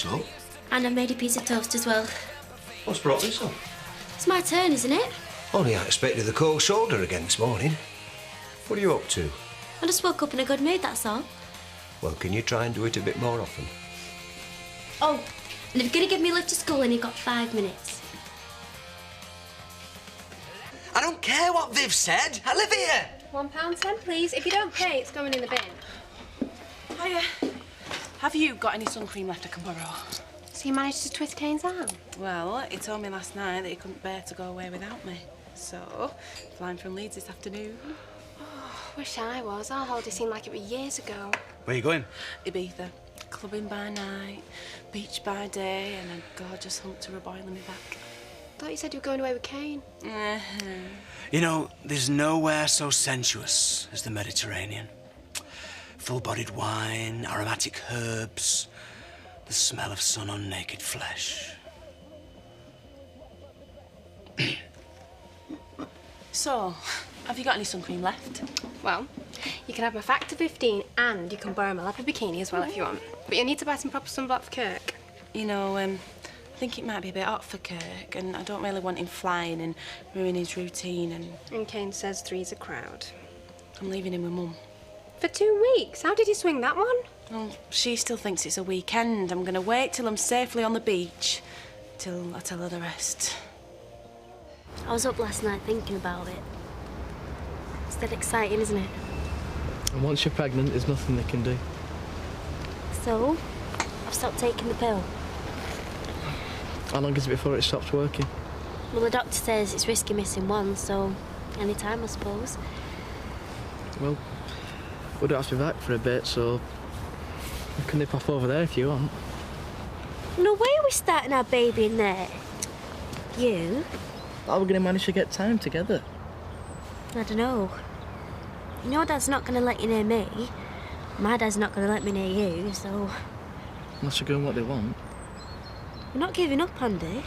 Thanks, love. And I made a piece of toast as well. What's brought this on? It's my turn, isn't it? Only I expected the cold shoulder again this morning. What are you up to? I just woke up in a good mood, that's all. Well, can you try and do it a bit more often? Oh, and if you're going to give me a lift to school, then you've got 5 minutes. I don't care what Viv said. I live here. £1.10, please. If you don't pay, it's going in the bin. Hiya. Have you got any sun cream left I can borrow? So you managed to twist Kane's arm? Well, he told me last night that he couldn't bear to go away without me. So, flying from Leeds this afternoon. Oh, wish I was. Our holiday seemed like it was years ago. Where are you going? Ibiza. Clubbing by night, beach by day, and a gorgeous hunter a-boiling me back. Thought you said you were going away with Kane. You know, there's nowhere so sensuous as the Mediterranean. Full-bodied wine, aromatic herbs, the smell of sun on naked flesh. So, have you got any sun cream left? Well, you can have my Factor 15 and you can borrow my leopard bikini as well if you want. But you'll need to buy some proper sunblock for Kirk. You know, I think it might be a bit hot for Kirk, and I don't really want him flying and ruining his routine, And Kane says 3's a crowd. I'm leaving him with Mum. For 2 weeks? How did you swing that one? Well, she still thinks it's a weekend. I'm going to wait till I'm safely on the beach, till I tell her the rest. I was up last night thinking about it. It's dead exciting, isn't it? And once you're pregnant, there's nothing they can do. So, I've stopped taking the pill. How long is it before it stops working? Well, the doctor says it's risky missing one, so any time, I suppose. Well, we don't have to be back for a bit, so we can nip off over there if you want. No way are we starting our baby in there. You? How are we going to manage to get time together? I don't know. You know Dad's not going to let you near me. My Dad's not going to let me near you, so... Unless you're going what they want. We're not giving up, Andy.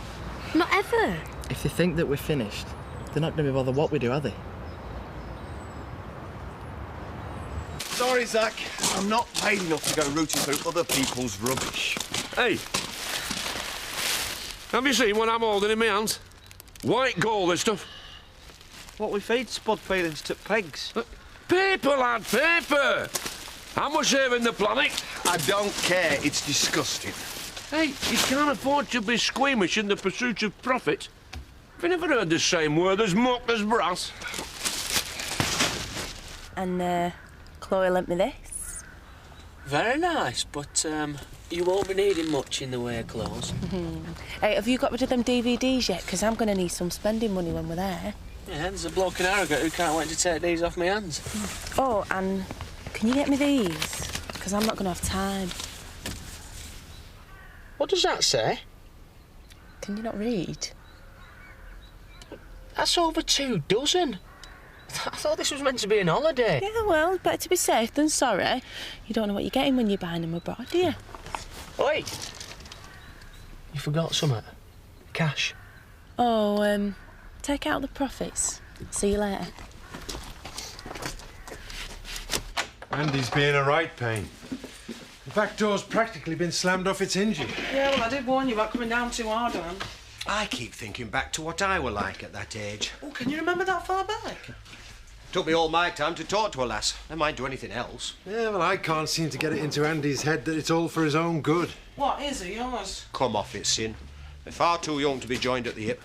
Not ever. If they think that we're finished, they're not going to be bothered what we do, are they? Sorry, Zach. I'm not paid enough to go rooting through other people's rubbish. Hey, have you seen what I'm holding in my hands? White gold and stuff. What we feed spud feelings to pigs. Paper, lad, paper! How much saving the planet? I don't care. It's disgusting. Hey, you can't afford to be squeamish in the pursuit of profit. Have you never heard the same word as muck as brass? And, Chloe lent me this. Very nice, but, you won't be needing much in the way of clothes. Hey, have you got rid of them DVDs yet? Because I'm going to need some spending money when we're there. Yeah, there's a bloke in Harrogate who can't wait to take these off my hands. Oh, and can you get me these? Because I'm not going to have time. What does that say? Can you not read? That's over 2 dozen. I thought this was meant to be an holiday. Yeah, well, better to be safe than sorry. You don't know what you're getting when you're buying them abroad, do you? Oi! You forgot something. Cash. Oh, take out the profits. See you later. Andy's being a right pain. The back door's practically been slammed off its hinges. Yeah, well, I did warn you about coming down too hard on him. I keep thinking back to what I were like at that age. Oh, can you remember that far back? Took me all my time to talk to a lass. Never mind do anything else. Yeah, well, I can't seem to get it into Andy's head that it's all for his own good. What, is it yours? Come off it, Sin. They're far too young to be joined at the hip.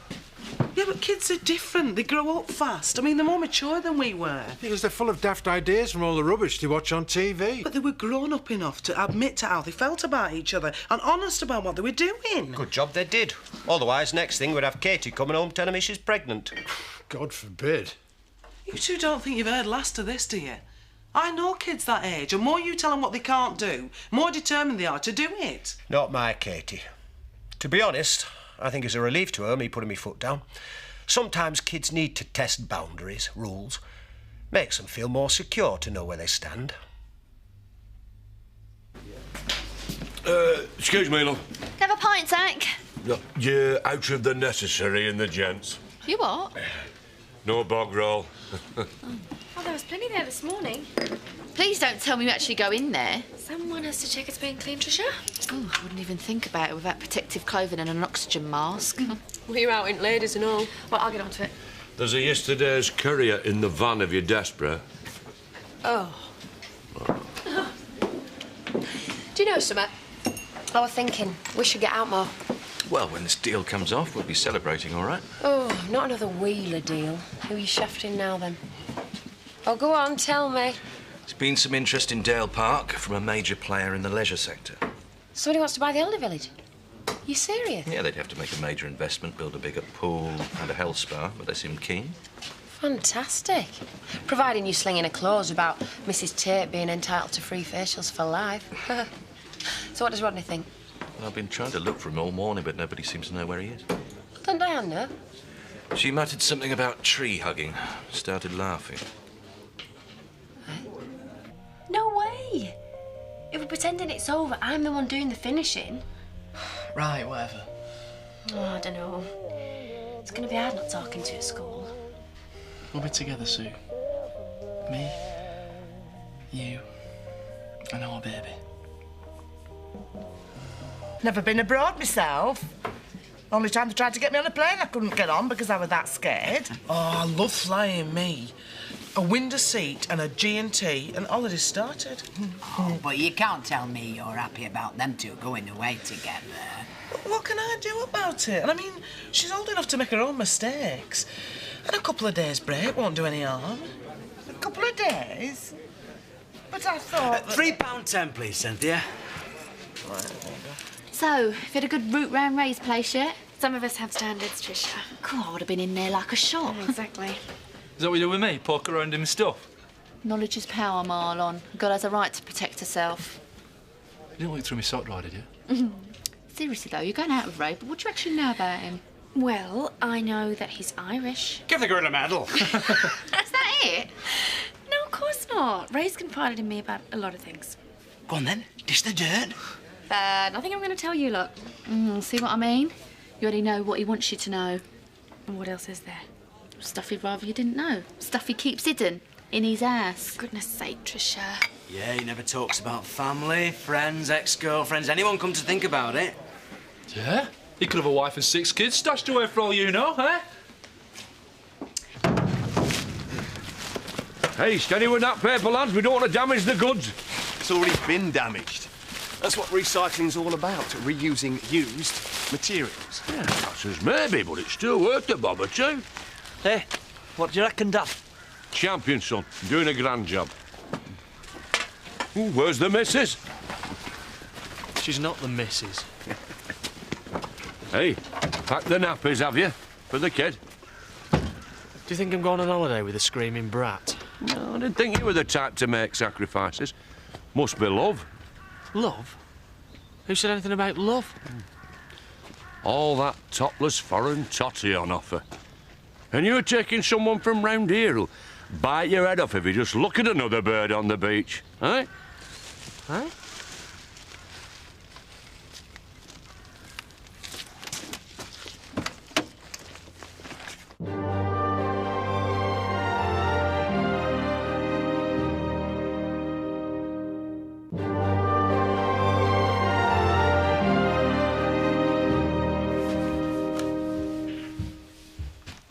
Yeah, but kids are different. They grow up fast. I mean, they're more mature than we were. Because they're full of daft ideas from all the rubbish they watch on TV. But they were grown up enough to admit to how they felt about each other and honest about what they were doing. Good job they did. Otherwise, next thing we'd have Katie coming home telling me she's pregnant. God forbid. You two don't think you've heard last of this, do you? I know kids that age, and more you tell them what they can't do, more determined they are to do it. Not my Katie. To be honest, I think it's a relief to her, me putting my foot down. Sometimes kids need to test boundaries, rules. Makes them feel more secure to know where they stand. Excuse me, love. Have a pint, Zach. No, you're out of the necessary in the gents. You what? No bog roll. Oh, there was plenty there this morning. Please don't tell me you actually go in there. Someone has to check it's being clean, Tricia. Oh, I wouldn't even think about it without protective clothing and an oxygen mask. We're out in ladies and all. Well, I'll get onto it. There's a yesterday's courier in the van if you're desperate. Oh. Do you know something? I was thinking we should get out more. Well, when this deal comes off, we'll be celebrating, all right? Oh, not another wheeler deal. Who are you shafting now, then? Oh, go on, tell me. There's been some interest in Dale Park from a major player in the leisure sector. Somebody wants to buy the Elder Village. You serious? Yeah, they'd have to make a major investment, build a bigger pool and a health spa, but they seem keen. Fantastic. Providing you sling in a clause about Mrs. Tate being entitled to free facials for life. So what does Rodney think? Well, I've been trying to look for him all morning, but nobody seems to know where he is. Don't Diane know? She muttered something about tree hugging. Started laughing. No way. If we're pretending it's over, I'm the one doing the finishing. Right, whatever. Oh, I don't know. It's going to be hard not talking to you at school. We'll be together soon. Me, you, and our baby. Never been abroad myself. Only time they tried to get me on a plane, I couldn't get on because I was that scared. Oh, I love flying, me. A window seat and a G&T, and holidays started. Oh, but you can't tell me you're happy about them two going away together. What can I do about it? And I mean, she's old enough to make her own mistakes. And a couple of days' break won't do any harm. A couple of days? But I thought... £3.10, please, Cynthia. So, have you had a good route round Ray's place yet? Some of us have standards, Tricia. God, I would have been in there like a shot. Exactly. Is that what you do with me? Poke around in my stuff? Knowledge is power, Marlon. A girl has a right to protect herself. You didn't look through my sock drawer, did you? Seriously, though, you're going out with Ray, but what do you actually know about him? Well, I know that he's Irish. Give the girl a medal. Is that it? No, of course not. Ray's confided in me about a lot of things. Go on, then. Dish the dirt. Nothing I'm going to tell you, look. See what I mean? You already know what he wants you to know. And what else is there? Stuff he'd rather you didn't know. Stuff he keeps hidden in his ass. Goodness sake, Tricia. Yeah, he never talks about family, friends, ex-girlfriends, anyone come to think about it. Yeah? He could have a wife and 6 kids stashed away for all you know, eh? Hey, steady with that paper, lads. We don't want to damage the goods. It's already been damaged. That's what recycling's all about, reusing used materials. Yeah, that says maybe, but it's still worth a bob or two. Hey, what do you reckon, Dad? Champion, son. Doing a grand job. Ooh, where's the missus? She's not the missus. Hey, pack the nappies, have you? For the kid. Do you think I'm going on holiday with a screaming brat? No, I didn't think you were the type to make sacrifices. Must be love. Love? Who said anything about love? All that topless foreign totty on offer. And you're taking someone from round here who'll bite your head off if you just look at another bird on the beach, eh? Eh?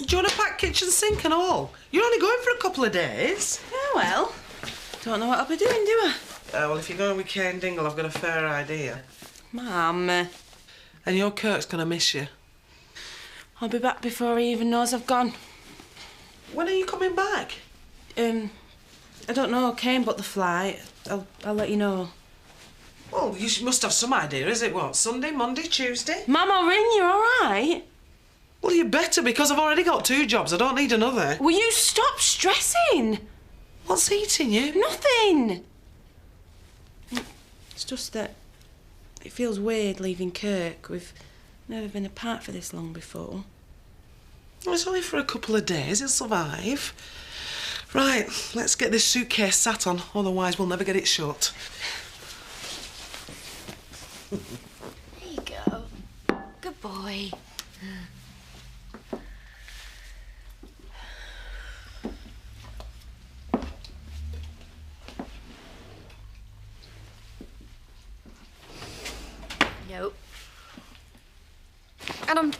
Do you want to pack kitchen sink and all? You're only going for a couple of days. Oh, well. Don't know what I'll be doing, do I? Well, if you're going with Kane Dingle, I've got a fair idea. Mum, And your Kirk's going to miss you. I'll be back before he even knows I've gone. When are you coming back? I don't know. Kane booked the flight. I'll let you know. Well, you must have some idea. Is it what? Sunday, Monday, Tuesday? Mum, I'll ring you, all right? Well, you better, because I've already got 2 jobs. I don't need another. Will you stop stressing? What's eating you? Nothing. It's just that it feels weird leaving Kirk. We've never been apart for this long before. Well, it's only for a couple of days. He'll survive. Right, let's get this suitcase sat on, otherwise we'll never get it shut. There you go. Good boy. And I'm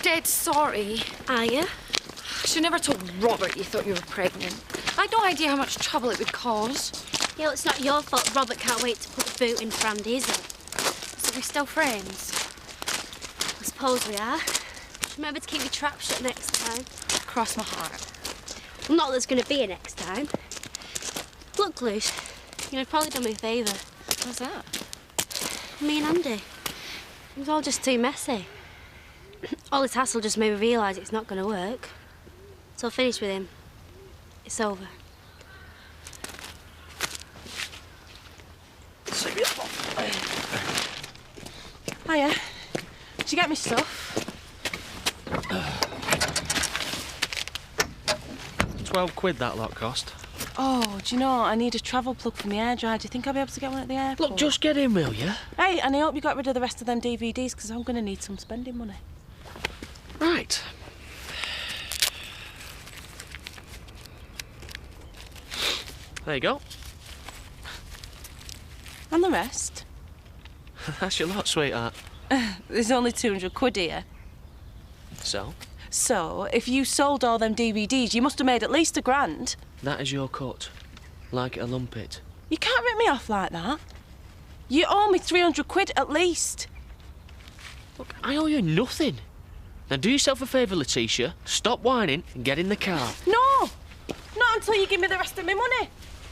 dead sorry. Are you? I should never have told Robert you thought you were pregnant. I had no idea how much trouble it would cause. Yeah, well, it's not your fault Robert can't wait to put the boot in for Andy, is it? So we're still friends? I suppose we are. Remember to keep your trap shut next time. Cross my heart. Well, not that there's going to be a next time. Look, Luce, you've probably done me a favour. What's that? Me and Andy. It was all just too messy. All this hassle just made me realise it's not going to work. So I finished with him. It's over. Hiya. Did you get me stuff? 12 quid that lot cost. Oh, do you know, I need a travel plug for my hairdryer. Do you think I'll be able to get one at the airport? Look, just get in, will you? Hey, and I hope you got rid of the rest of them DVDs, because I'm going to need some spending money. Right. There you go. And the rest? That's your lot, sweetheart. There's only 200 quid here. So? So, if you sold all them DVDs, you must have made at least £1,000. That is your cut. Like it or lump it. You can't rip me off like that. You owe me 300 quid at least. Look, I owe you nothing. Now do yourself a favour, Letitia. Stop whining and get in the car. No! Not until you give me the rest of my money.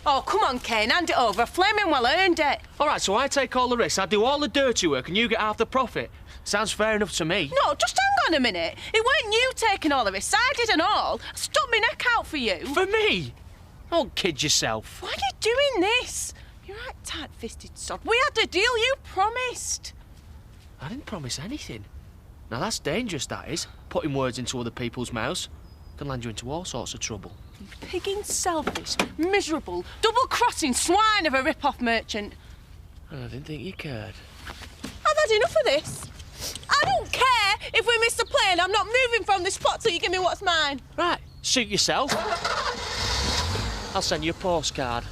Oh, come on, Kane, hand it over. Flaming well earned it. All right, so I take all the risks, I do all the dirty work and you get half the profit. Sounds fair enough to me. No, just hang on a minute. It weren't you taking all the risks. I did and all. I stuck my neck out for you. For me? Don't kid yourself. Why are you doing this? You're right tight-fisted sod. We had a deal, you promised. I didn't promise anything. Now that's dangerous, that is. Putting words into other people's mouths can land you into all sorts of trouble. You pigging, selfish, miserable, double-crossing swine of a rip-off merchant. I didn't think you cared. I've had enough of this. I don't care if we miss the plane. I'm not moving from this spot till you give me what's mine. Right, suit yourself. I'll send you a postcard.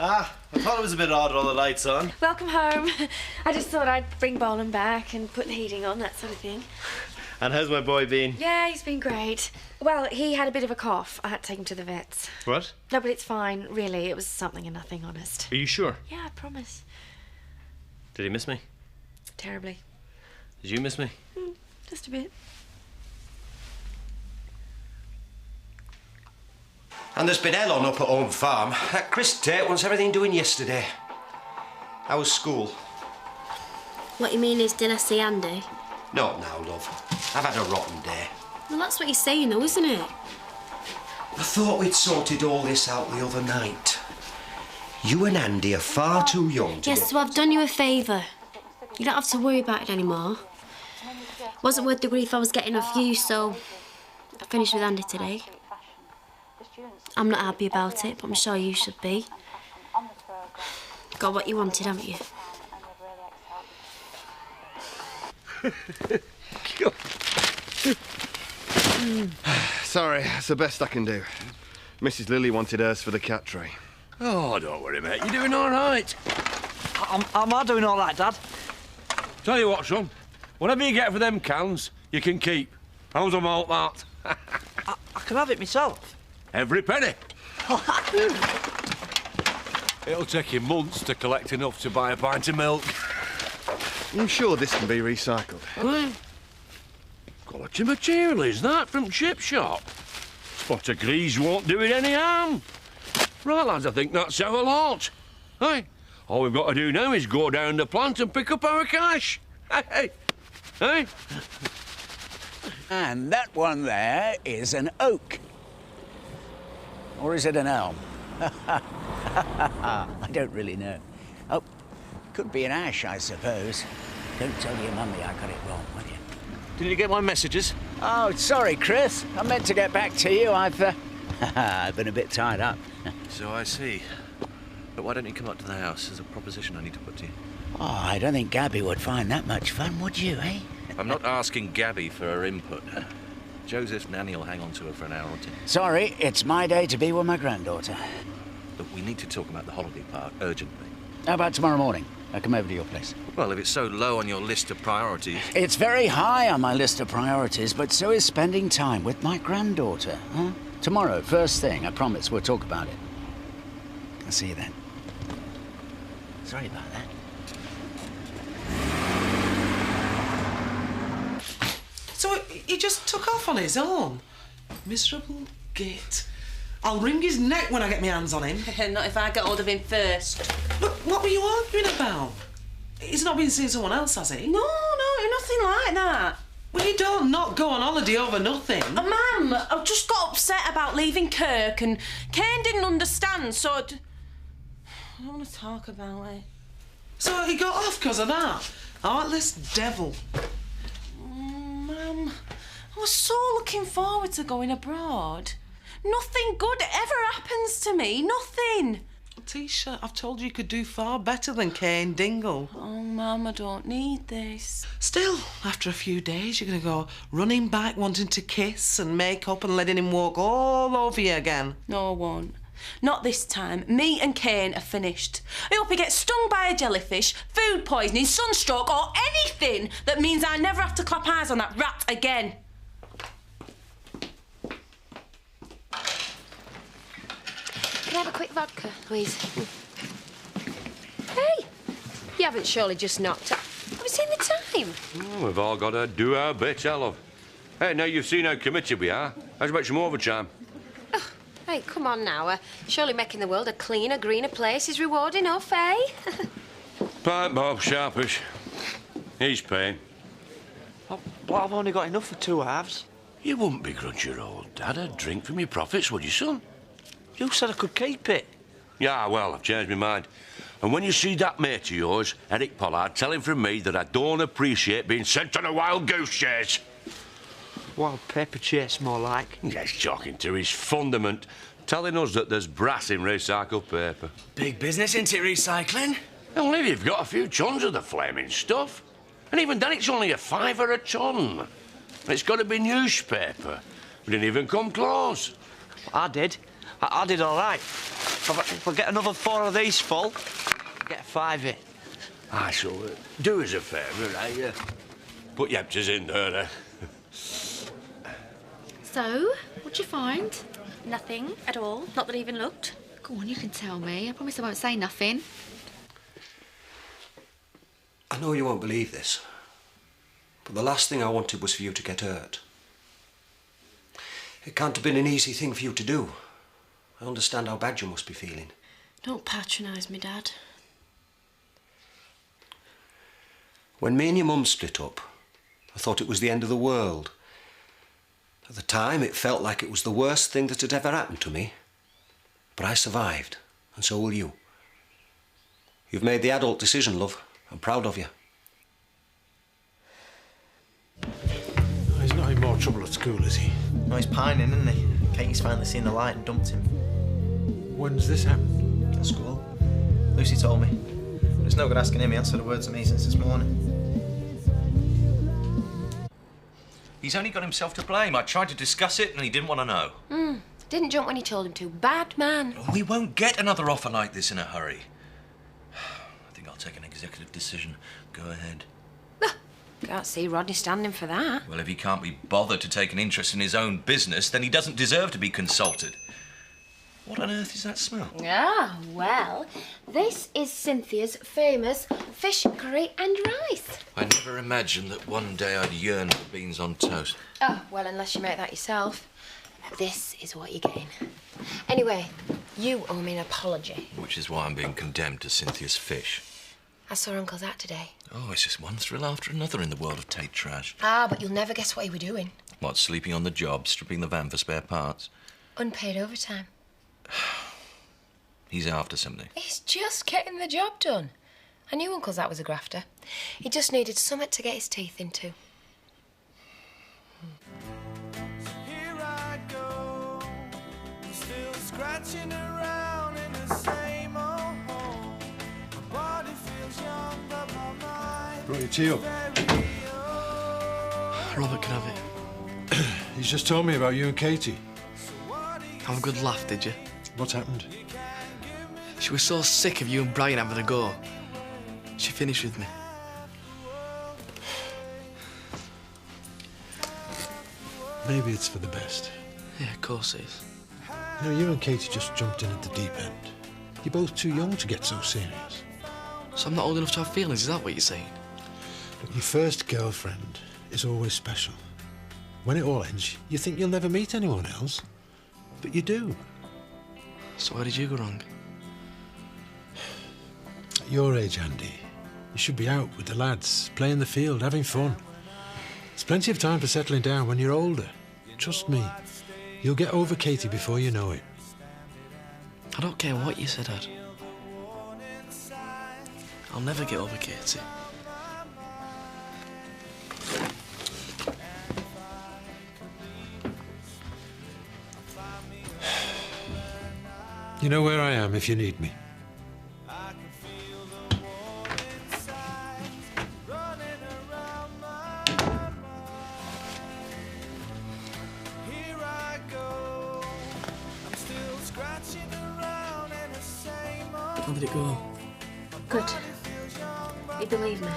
I thought it was a bit odd with all the lights on. Welcome home. I just thought I'd bring Bolan back and put the heating on, that sort of thing. And how's my boy been? Yeah, he's been great. Well, he had a bit of a cough. I had to take him to the vets. What? No, but it's fine, really. It was something and nothing, honest. Are you sure? Yeah, I promise. Did he miss me? Terribly. Did you miss me? Just a bit. And there's been hell on up at home farm. That Chris Tate wants everything doing yesterday. How was school? What you mean is, did I see Andy? Not now, love. I've had a rotten day. Well, that's what you're saying, though, isn't it? I thought we'd sorted all this out the other night. You and Andy are far too young to Yes, so I've done you a favour. You don't have to worry about it anymore. It wasn't worth the grief I was getting off you, so I finished with Andy today. I'm not happy about it, but I'm sure you should be. Got what you wanted, haven't you? Sorry, that's the best I can do. Mrs. Lily wanted hers for the cat tray. Oh, don't worry, mate. You're doing all right. Am I doing all right, Dad? Tell you what, son. Whatever you get for them cans, you can keep. How's a malt that? I can have it myself. Every penny. It'll take you months to collect enough to buy a pint of milk. I'm sure this can be recycled. Quality material is that from chip shop. Spot of grease won't do it any harm. Right, lads, I think that's our lot. Hey, all we've got to do now is go down the plant and pick up our cash. Hey, hey. And that one there is an oak. Or is it an elm? I don't really know. Oh, could be an ash, I suppose. Don't tell your mummy I got it wrong, will you? Did you get my messages? Oh, sorry, Chris. I meant to get back to you. I've been a bit tied up. So I see. But why don't you come up to the house? There's a proposition I need to put to you. Oh, I don't think Gabby would find that much fun, would you, eh? I'm not asking Gabby for her input. Joseph's nanny will hang on to her for an hour or two. Sorry, it's my day to be with my granddaughter. Look, we need to talk about the holiday park urgently. How about tomorrow morning? I come over to your place. Well, if it's so low on your list of priorities... It's very high on my list of priorities, but so is spending time with my granddaughter. Huh? Tomorrow, first thing, I promise, we'll talk about it. I'll see you then. Sorry about that. So he just took off on his own? Miserable git. I'll wring his neck when I get my hands on him. Not if I get hold of him first. But what were you arguing about? He's not been seeing someone else, has he? No, nothing like that. Well, you don't not go on holiday over nothing. Ma'am, I just got upset about leaving Kirk and Kane didn't understand, so I don't want to talk about it. So he got off because of that? Heartless devil. Ma'am, I was so looking forward to going abroad. Nothing good ever happens to me, nothing. Tisha, I've told you could do far better than Kane Dingle. Oh, Mum, I don't need this. Still, after a few days, you're going to go running back, wanting to kiss and make up and letting him walk all over you again. No, I won't. Not this time. Me and Kane are finished. I hope he gets stung by a jellyfish, food poisoning, sunstroke or anything that means I never have to clap eyes on that rat again. Can I have a quick vodka, Louise? Hey! You haven't surely just knocked up. Have you seen the time? Oh, we've all got to do our bit, I love. Hey, now you've seen how committed we are. How's about some overtime? Oh, hey, come on now. Surely making the world a cleaner, greener place is reward enough, eh? Pipe Bob, sharpish. He's paying. But I've only got enough for 2 halves. You wouldn't begrudge your old dad a drink from your profits, would you, son? You said I could keep it. Yeah, well, I've changed my mind. And when you see that mate of yours, Eric Pollard, tell him from me that I don't appreciate being sent on a wild goose chase. Wild paper chase, more like. He's talking to his fundament, telling us that there's brass in recycled paper. Big business, isn't it, recycling? Only if you've got a few tons of the flaming stuff. And even then, it's only a £5 a ton. And it's got to be newspaper. We didn't even come close. I did. I did all right. If I get another 4 of these full, I get a £5. I shall do us a favour, eh? Put your empties in there, eh? So, what'd you find? Nothing at all. Not that I even looked. Go on, you can tell me. I promise I won't say nothing. I know you won't believe this, but the last thing I wanted was for you to get hurt. It can't have been an easy thing for you to do. I understand how bad you must be feeling. Don't patronise me, Dad. When me and your mum split up, I thought it was the end of the world. At the time, it felt like it was the worst thing that had ever happened to me. But I survived, and so will you. You've made the adult decision, love. I'm proud of you. He's not in more trouble at school, is he? No, he's pining, isn't he? Katie's finally seen the light and dumped him. When's this happened? At school. Lucy told me. But it's no good asking him. He hasn't said a word to me since this morning. He's only got himself to blame. I tried to discuss it and he didn't want to know. Didn't jump when you told him to. Bad man. We won't get another offer like this in a hurry. I think I'll take an executive decision. Go ahead. Can't see Rodney standing for that. Well, if he can't be bothered to take an interest in his own business, then he doesn't deserve to be consulted. What on earth is that smell? Ah, well, this is Cynthia's famous fish curry and rice. I never imagined that one day I'd yearn for beans on toast. Oh, well, unless you make that yourself. This is what you gain. Anyway, you owe me an apology. Which is why I'm being condemned to Cynthia's fish. I saw Uncle's out today. Oh, it's just one thrill after another in the world of Tate trash. Ah, but you'll never guess what he were doing. What, sleeping on the job, stripping the van for spare parts? Unpaid overtime. He's after something. He's just getting the job done. I knew Uncle's out was a grafter. He just needed something to get his teeth into. Here I go, still scratching around in the same old hole. My body feels young, but my mind Brought your tea up. Robert can have it. He's just told me about you and Katie. Have a good laugh, did you? What's happened? She was so sick of you and Brian having a go. She finished with me. Maybe it's for the best. Yeah, of course it is. You know, you and Katie just jumped in at the deep end. You're both too young to get so serious. So I'm not old enough to have feelings, is that what you're saying? Look, your first girlfriend is always special. When it all ends, you think you'll never meet anyone else. But you do. So where did you go wrong? At your age, Andy, you should be out with the lads, playing the field, having fun. There's plenty of time for settling down when you're older. Trust me, you'll get over Katie before you know it. I don't care what you said, Dad. I'll never get over Katie. You know where I am if you need me. How did it go? Good. You believe me?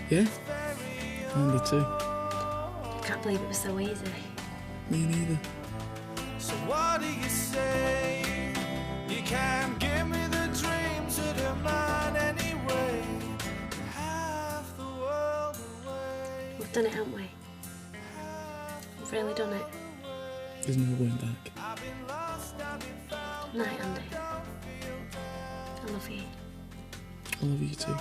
Yeah? I did too. I can't believe it was so easy. Me neither. So what do you say? You can't give me the dreams that are mine anyway. Half the world away. We've done it, haven't we? We've really done it. There's no going back. Night, Andy. I love you. I love you too.